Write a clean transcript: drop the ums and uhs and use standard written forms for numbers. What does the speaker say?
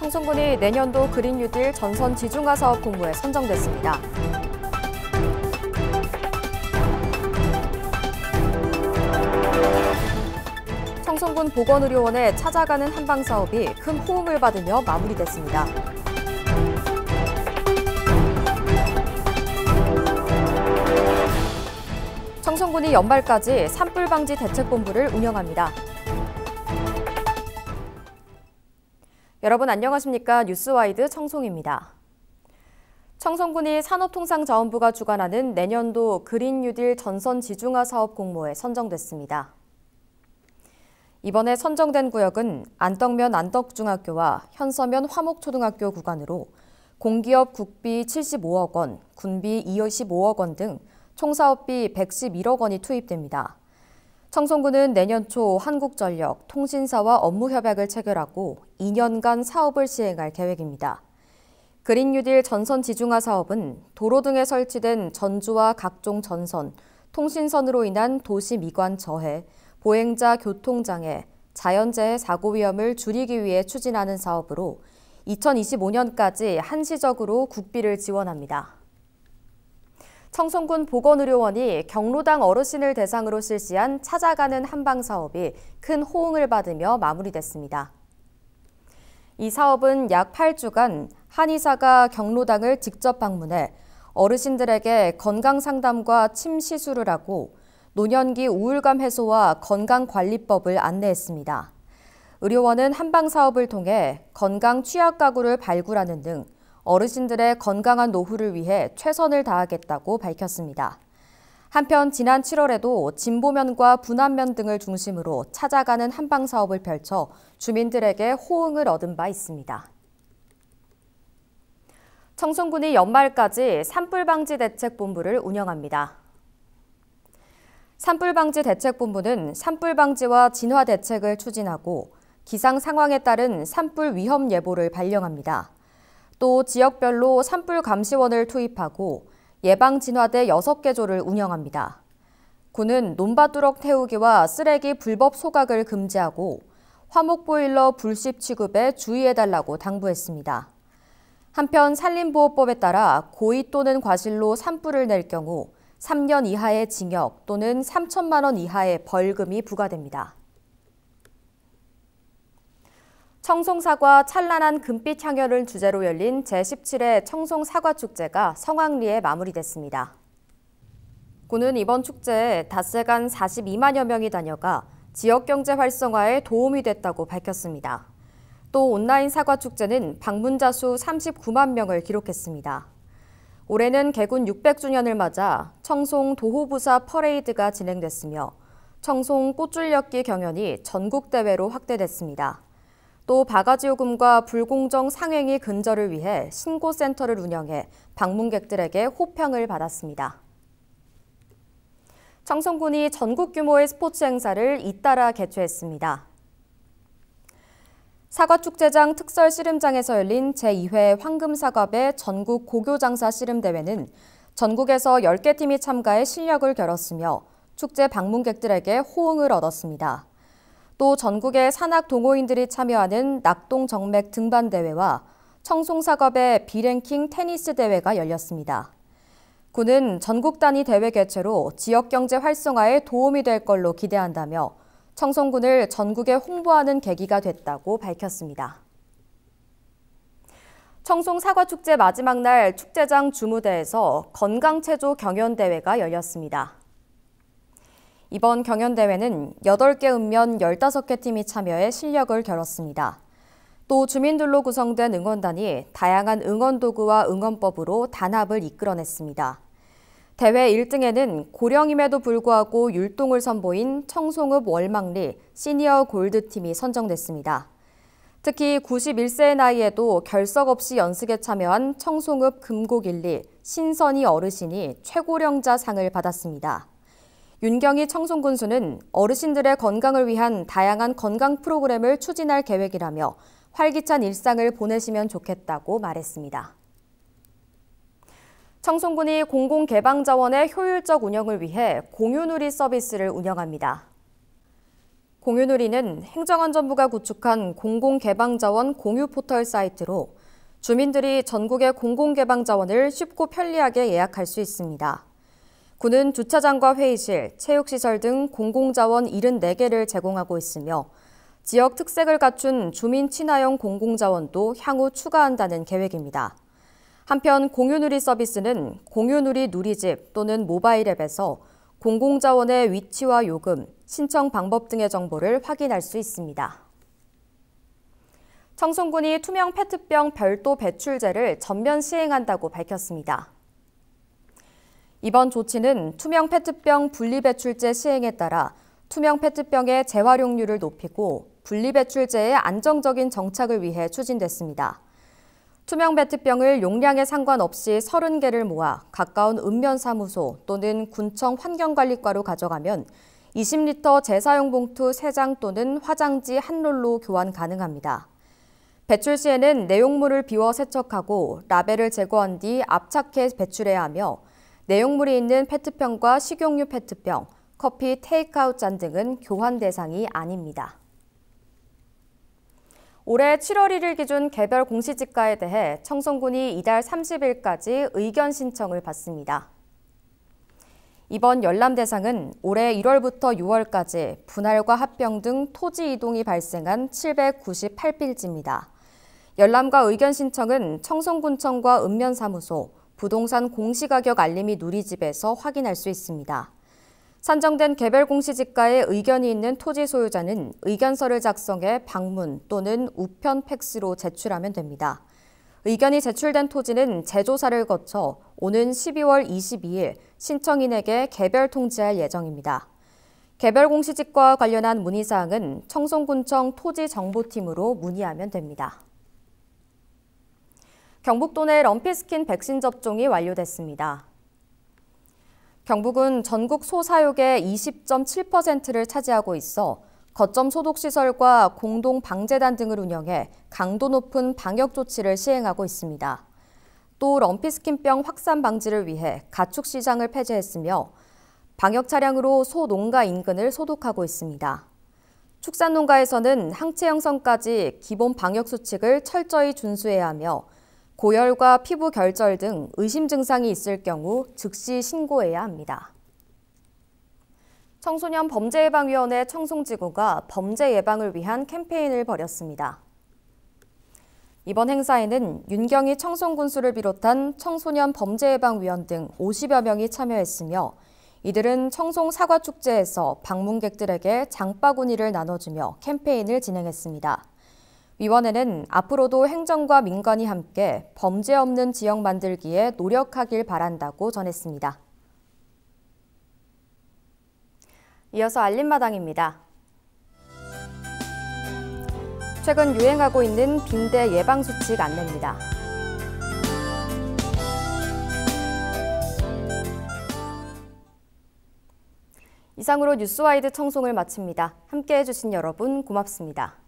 청송군이 내년도 그린 뉴딜 전선 지중화 사업 공모에 선정됐습니다. 청송군 보건의료원에 찾아가는 한방 사업이 큰 호응을 받으며 마무리됐습니다. 청송군이 연말까지 산불 방지 대책본부를 운영합니다. 여러분 안녕하십니까? 뉴스와이드 청송입니다. 청송군이 산업통상자원부가 주관하는 내년도 그린 뉴딜 전선 지중화 사업 공모에 선정됐습니다. 이번에 선정된 구역은 안덕면 안덕중학교와 현서면 화목초등학교 구간으로 공기업 국비 75억 원, 군비 25억 원 등 총 사업비 111억 원이 투입됩니다. 청송군은 내년 초 한국전력, 통신사와 업무 협약을 체결하고 2년간 사업을 시행할 계획입니다. 그린 뉴딜 전선 지중화 사업은 도로 등에 설치된 전주와 각종 전선, 통신선으로 인한 도시 미관 저해, 보행자 교통장애, 자연재해 사고 위험을 줄이기 위해 추진하는 사업으로 2025년까지 한시적으로 국비를 지원합니다. 청송군 보건의료원이 경로당 어르신을 대상으로 실시한 찾아가는 한방 사업이 큰 호응을 받으며 마무리됐습니다. 이 사업은 약 8주간 한의사가 경로당을 직접 방문해 어르신들에게 건강 상담과 침 시술을 하고 노년기 우울감 해소와 건강관리법을 안내했습니다. 의료원은 한방 사업을 통해 건강 취약 가구를 발굴하는 등 어르신들의 건강한 노후를 위해 최선을 다하겠다고 밝혔습니다. 한편 지난 7월에도 진보면과 분안면 등을 중심으로 찾아가는 한방 사업을 펼쳐 주민들에게 호응을 얻은 바 있습니다. 청송군이 연말까지 산불방지 대책본부를 운영합니다. 산불방지 대책본부는 산불방지와 진화 대책을 추진하고 기상 상황에 따른 산불 위험 예보를 발령합니다. 또 지역별로 산불 감시원을 투입하고 예방 진화대 6개 조를 운영합니다. 군은 논밭두럭 태우기와 쓰레기 불법 소각을 금지하고 화목보일러 불식 취급에 주의해달라고 당부했습니다. 한편 산림보호법에 따라 고의 또는 과실로 산불을 낼 경우 3년 이하의 징역 또는 3천만 원 이하의 벌금이 부과됩니다. 청송사과 찬란한 금빛 향연을 주제로 열린 제17회 청송사과축제가 성황리에 마무리됐습니다. 군은 이번 축제에 닷새간 42만여 명이 다녀가 지역경제 활성화에 도움이 됐다고 밝혔습니다. 또 온라인 사과축제는 방문자 수 39만 명을 기록했습니다. 올해는 개군 600주년을 맞아 청송 도호부사 퍼레이드가 진행됐으며 청송 꽃줄엮기 경연이 전국대회로 확대됐습니다. 또 바가지요금과 불공정 상행위 근절을 위해 신고센터를 운영해 방문객들에게 호평을 받았습니다. 청송군이 전국 규모의 스포츠 행사를 잇따라 개최했습니다. 사과축제장 특설 씨름장에서 열린 제2회 황금사과배 전국 고교장사 씨름대회는 전국에서 10개 팀이 참가해 실력을 겨뤘으며 축제 방문객들에게 호응을 얻었습니다. 또 전국의 산악 동호인들이 참여하는 낙동정맥 등반대회와 청송사과배 비랭킹 테니스 대회가 열렸습니다. 군은 전국 단위 대회 개최로 지역경제 활성화에 도움이 될 걸로 기대한다며 청송군을 전국에 홍보하는 계기가 됐다고 밝혔습니다. 청송사과축제 마지막 날 축제장 주무대에서 건강체조 경연대회가 열렸습니다. 이번 경연대회는 8개 읍면 15개 팀이 참여해 실력을 겨뤘습니다. 또 주민들로 구성된 응원단이 다양한 응원도구와 응원법으로 단합을 이끌어냈습니다. 대회 1등에는 고령임에도 불구하고 율동을 선보인 청송읍 월망리 시니어 골드팀이 선정됐습니다. 특히 91세의 나이에도 결석 없이 연습에 참여한 청송읍 금곡일리 신선희 어르신이 최고령자상을 받았습니다. 윤경희 청송군수는 어르신들의 건강을 위한 다양한 건강 프로그램을 추진할 계획이라며 활기찬 일상을 보내시면 좋겠다고 말했습니다. 청송군이 공공개방자원의 효율적 운영을 위해 공유누리 서비스를 운영합니다. 공유누리는 행정안전부가 구축한 공공개방자원 공유 포털 사이트로 주민들이 전국의 공공개방자원을 쉽고 편리하게 예약할 수 있습니다. 구는 주차장과 회의실, 체육시설 등 공공자원 74개를 제공하고 있으며 지역 특색을 갖춘 주민 친화형 공공자원도 향후 추가한다는 계획입니다. 한편 공유누리 서비스는 공유누리 누리집 또는 모바일 앱에서 공공자원의 위치와 요금, 신청 방법 등의 정보를 확인할 수 있습니다. 청송군이 투명 페트병 별도 배출제를 전면 시행한다고 밝혔습니다. 이번 조치는 투명 페트병 분리배출제 시행에 따라 투명 페트병의 재활용률을 높이고 분리배출제의 안정적인 정착을 위해 추진됐습니다. 투명 페트병을 용량에 상관없이 30개를 모아 가까운 읍면사무소 또는 군청 환경관리과로 가져가면 20리터 재사용 봉투 3장 또는 화장지 1롤로 교환 가능합니다. 배출 시에는 내용물을 비워 세척하고 라벨을 제거한 뒤 압착해 배출해야 하며 내용물이 있는 페트병과 식용유 페트병, 커피 테이크아웃 잔 등은 교환 대상이 아닙니다. 올해 7월 1일 기준 개별 공시지가에 대해 청송군이 이달 30일까지 의견 신청을 받습니다. 이번 열람 대상은 올해 1월부터 6월까지 분할과 합병 등 토지 이동이 발생한 798필지입니다. 열람과 의견 신청은 청송군청과 읍면사무소, 부동산 공시가격 알림이 누리집에서 확인할 수 있습니다. 산정된 개별 공시지가에 의견이 있는 토지 소유자는 의견서를 작성해 방문 또는 우편 팩스로 제출하면 됩니다. 의견이 제출된 토지는 재조사를 거쳐 오는 12월 22일 신청인에게 개별 통지할 예정입니다. 개별 공시지가와 관련한 문의사항은 청송군청 토지정보팀으로 문의하면 됩니다. 경북도 내 럼피스킨 백신 접종이 완료됐습니다. 경북은 전국 소사육의 20.7%를 차지하고 있어 거점 소독시설과 공동방재단 등을 운영해 강도 높은 방역 조치를 시행하고 있습니다. 또 럼피스킨병 확산 방지를 위해 가축시장을 폐쇄했으며 방역 차량으로 소농가 인근을 소독하고 있습니다. 축산농가에서는 항체 형성까지 기본 방역 수칙을 철저히 준수해야 하며 고열과 피부 결절 등 의심 증상이 있을 경우 즉시 신고해야 합니다. 청소년 범죄예방위원회 청송지구가 범죄 예방을 위한 캠페인을 벌였습니다. 이번 행사에는 윤경희 청송군수를 비롯한 청소년 범죄예방위원 등 50여 명이 참여했으며 이들은 청송 사과축제에서 방문객들에게 장바구니를 나눠주며 캠페인을 진행했습니다. 위원회는 앞으로도 행정과 민관이 함께 범죄 없는 지역 만들기에 노력하길 바란다고 전했습니다. 이어서 알림마당입니다. 최근 유행하고 있는 빈대 예방수칙 안내입니다. 이상으로 뉴스와이드 청송을 마칩니다. 함께해 주신 여러분 고맙습니다.